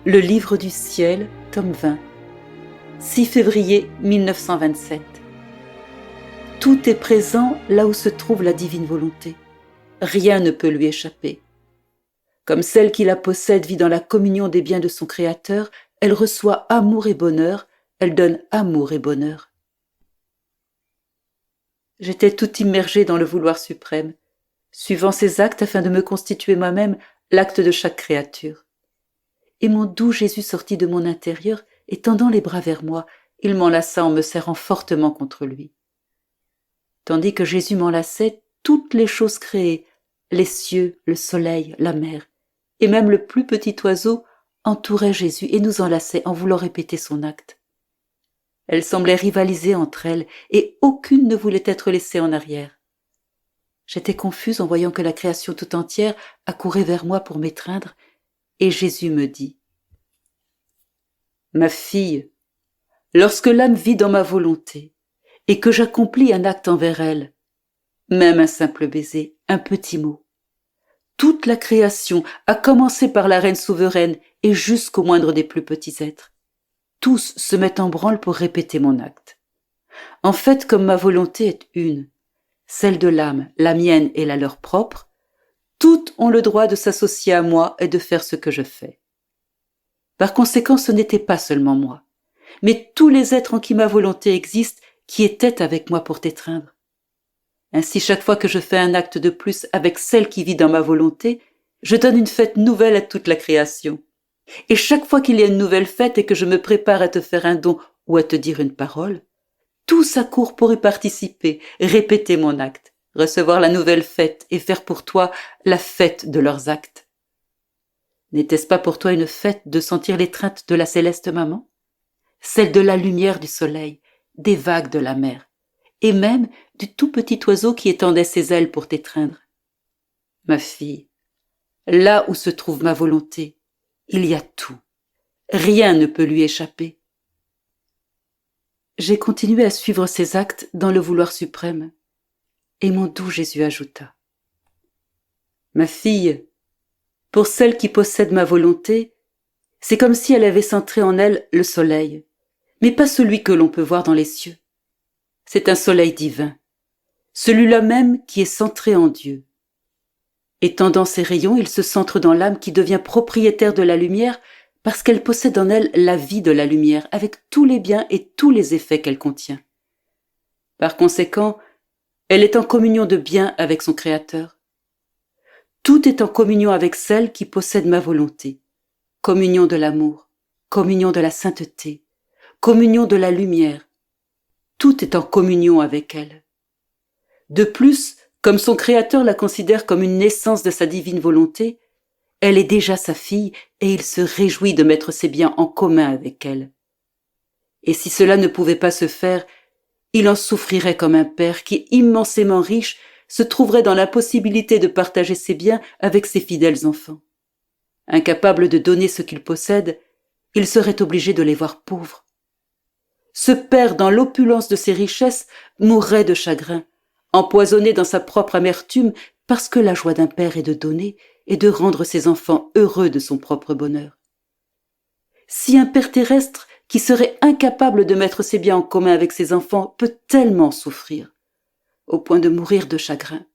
Le livre du ciel, tome 20, 6 février 1927. Tout est présent là où se trouve la divine volonté. Rien ne peut lui échapper. Comme celle qui la possède vit dans la communion des biens de son Créateur, elle reçoit amour et bonheur, elle donne amour et bonheur. J'étais tout immergée dans le vouloir suprême, suivant ses actes afin de me constituer moi-même l'acte de chaque créature. Et mon doux Jésus sortit de mon intérieur et tendant les bras vers moi, il m'enlaça en me serrant fortement contre lui. Tandis que Jésus m'enlaçait, toutes les choses créées, les cieux, le soleil, la mer, et même le plus petit oiseau, entouraient Jésus et nous enlaçaient en voulant répéter son acte. Elles semblaient rivaliser entre elles et aucune ne voulait être laissée en arrière. J'étais confuse en voyant que la création tout entière accourait vers moi pour m'étreindre, et Jésus me dit : « Ma fille, lorsque l'âme vit dans ma volonté et que j'accomplis un acte envers elle, même un simple baiser, un petit mot, toute la création, à commencer par la reine souveraine et jusqu'au moindre des plus petits êtres, tous se mettent en branle pour répéter mon acte. En fait, comme ma volonté est une, celle de l'âme, la mienne et la leur propre, toutes ont le droit de s'associer à moi et de faire ce que je fais. Par conséquent, ce n'était pas seulement moi, mais tous les êtres en qui ma volonté existe qui étaient avec moi pour t'étreindre. Ainsi, chaque fois que je fais un acte de plus avec celle qui vit dans ma volonté, je donne une fête nouvelle à toute la création. Et chaque fois qu'il y a une nouvelle fête et que je me prépare à te faire un don ou à te dire une parole, tous accourent pour y participer, répéter mon acte, recevoir la nouvelle fête et faire pour toi la fête de leurs actes. N'était-ce pas pour toi une fête de sentir l'étreinte de la céleste maman, celle de la lumière du soleil, des vagues de la mer, et même du tout petit oiseau qui étendait ses ailes pour t'étreindre? Ma fille, là où se trouve ma volonté, il y a tout. Rien ne peut lui échapper. J'ai continué à suivre ses actes dans le vouloir suprême, et mon doux Jésus ajouta : Ma fille, pour celle qui possède ma volonté, c'est comme si elle avait centré en elle le soleil, mais pas celui que l'on peut voir dans les cieux. C'est un soleil divin, celui-là même qui est centré en Dieu. Étendant ses rayons, il se centre dans l'âme qui devient propriétaire de la lumière parce qu'elle possède en elle la vie de la lumière avec tous les biens et tous les effets qu'elle contient. Par conséquent, elle est en communion de bien avec son Créateur. Tout est en communion avec celle qui possède ma volonté. Communion de l'amour, communion de la sainteté, communion de la lumière. Tout est en communion avec elle. De plus, comme son Créateur la considère comme une naissance de sa divine volonté, elle est déjà sa fille et il se réjouit de mettre ses biens en commun avec elle. Et si cela ne pouvait pas se faire, il en souffrirait comme un père qui, immensément riche, se trouverait dans l'impossibilité de partager ses biens avec ses fidèles enfants. Incapable de donner ce qu'il possède, il serait obligé de les voir pauvres. Ce père, dans l'opulence de ses richesses, mourrait de chagrin, empoisonné dans sa propre amertume, parce que la joie d'un père est de donner et de rendre ses enfants heureux de son propre bonheur. Si un père terrestre qui serait incapable de mettre ses biens en commun avec ses enfants peut tellement souffrir, au point de mourir de chagrin,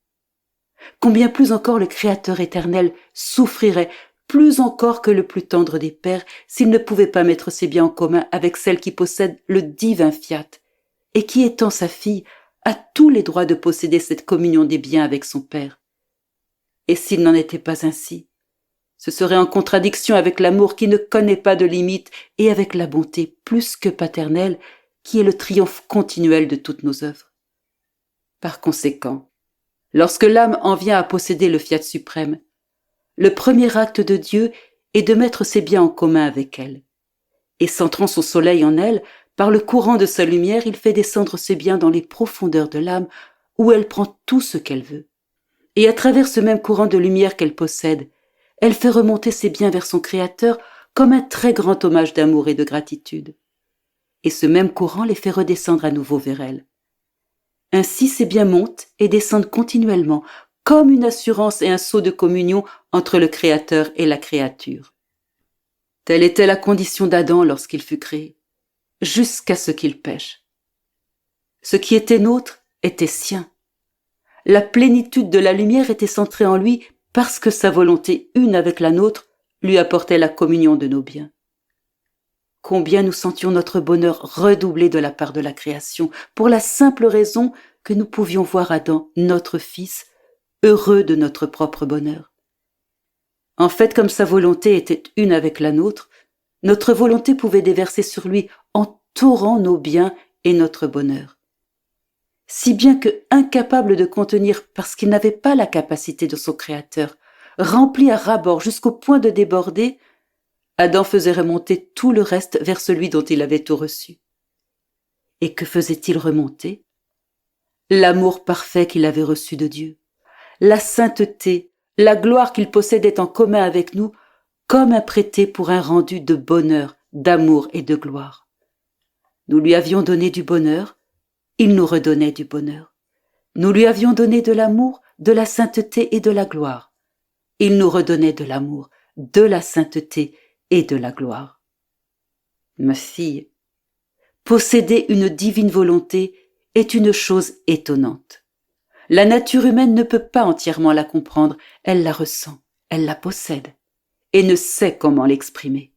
combien plus encore le Créateur éternel souffrirait, plus encore que le plus tendre des pères, s'il ne pouvait pas mettre ses biens en commun avec celle qui possède le divin fiat, et qui, étant sa fille, a tous les droits de posséder cette communion des biens avec son Père. Et s'il n'en était pas ainsi, ce serait en contradiction avec l'amour qui ne connaît pas de limites et avec la bonté plus que paternelle qui est le triomphe continuel de toutes nos œuvres. Par conséquent, lorsque l'âme en vient à posséder le fiat suprême, le premier acte de Dieu est de mettre ses biens en commun avec elle. Et centrant son soleil en elle, par le courant de sa lumière, il fait descendre ses biens dans les profondeurs de l'âme où elle prend tout ce qu'elle veut. Et à travers ce même courant de lumière qu'elle possède, elle fait remonter ses biens vers son Créateur comme un très grand hommage d'amour et de gratitude. Et ce même courant les fait redescendre à nouveau vers elle. Ainsi ses biens montent et descendent continuellement, comme une assurance et un sceau de communion entre le Créateur et la créature. Telle était la condition d'Adam lorsqu'il fut créé, jusqu'à ce qu'il pêche. Ce qui était nôtre était sien. La plénitude de la lumière était centrée en lui parce que sa volonté une avec la nôtre lui apportait la communion de nos biens. Combien nous sentions notre bonheur redoubler de la part de la création, pour la simple raison que nous pouvions voir Adam, notre fils, heureux de notre propre bonheur. En fait, comme sa volonté était une avec la nôtre, notre volonté pouvait déverser sur lui en torrent nos biens et notre bonheur. Si bien que, incapable de contenir parce qu'il n'avait pas la capacité de son Créateur, rempli à ras-bord jusqu'au point de déborder, Adam faisait remonter tout le reste vers celui dont il avait tout reçu. Et que faisait-il remonter? L'amour parfait qu'il avait reçu de Dieu, la sainteté, la gloire qu'il possédait en commun avec nous, comme un prêté pour un rendu de bonheur, d'amour et de gloire. Nous lui avions donné du bonheur, il nous redonnait du bonheur. Nous lui avions donné de l'amour, de la sainteté et de la gloire. Il nous redonnait de l'amour, de la sainteté et de la gloire. Ma fille, posséder une divine volonté est une chose étonnante. La nature humaine ne peut pas entièrement la comprendre, elle la ressent, elle la possède et ne sait comment l'exprimer.